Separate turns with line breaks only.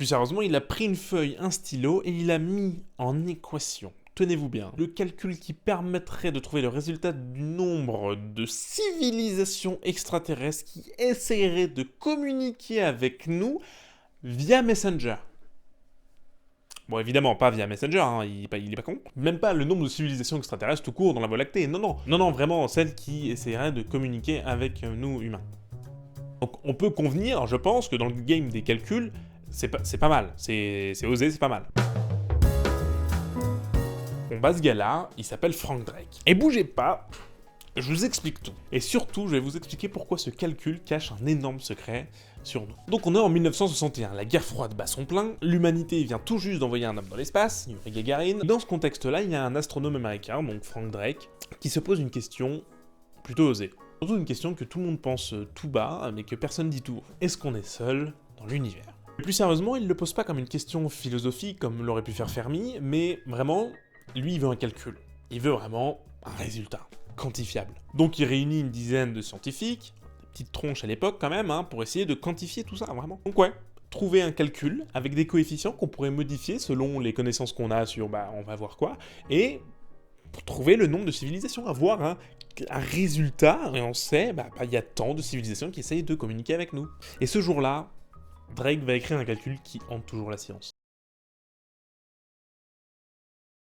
Plus sérieusement, il a pris une feuille, un stylo, et il a mis en équation, tenez-vous bien, le calcul qui permettrait de trouver le résultat du nombre de civilisations extraterrestres qui essaieraient de communiquer avec nous via Messenger. Bon, évidemment, pas via Messenger, hein, il est pas con. Même pas le nombre de civilisations extraterrestres tout court dans la Voie lactée, non, non. Non, non, vraiment, celles qui essaieraient de communiquer avec nous, humains. Donc, on peut convenir, je pense, que dans le game des calculs, c'est pas mal. C'est osé, c'est pas mal. On bat ce gars-là, il s'appelle Frank Drake. Et bougez pas, je vous explique tout. Et surtout, je vais vous expliquer pourquoi ce calcul cache un énorme secret sur nous. Donc on est en 1961, la guerre froide bat son plein, l'humanité vient tout juste d'envoyer un homme dans l'espace, Yuri Gagarin. Dans ce contexte-là, il y a un astronome américain, donc Frank Drake, qui se pose une question plutôt osée. Surtout une question que tout le monde pense tout bas, mais que personne dit tout haut. Est-ce qu'on est seul dans l'univers? Plus sérieusement, il ne le pose pas comme une question philosophique, comme l'aurait pu faire Fermi, mais vraiment, lui, il veut un calcul. Il veut vraiment un résultat quantifiable. Donc il réunit une dizaine de scientifiques, des petites tronches à l'époque quand même, hein, pour essayer de quantifier tout ça, vraiment. Donc ouais, trouver un calcul avec des coefficients qu'on pourrait modifier selon les connaissances qu'on a sur, on va voir quoi, et pour trouver le nombre de civilisations, avoir un résultat, et on sait, il y a tant de civilisations qui essayent de communiquer avec nous. Et ce jour-là, Drake va écrire un calcul qui hante toujours la science.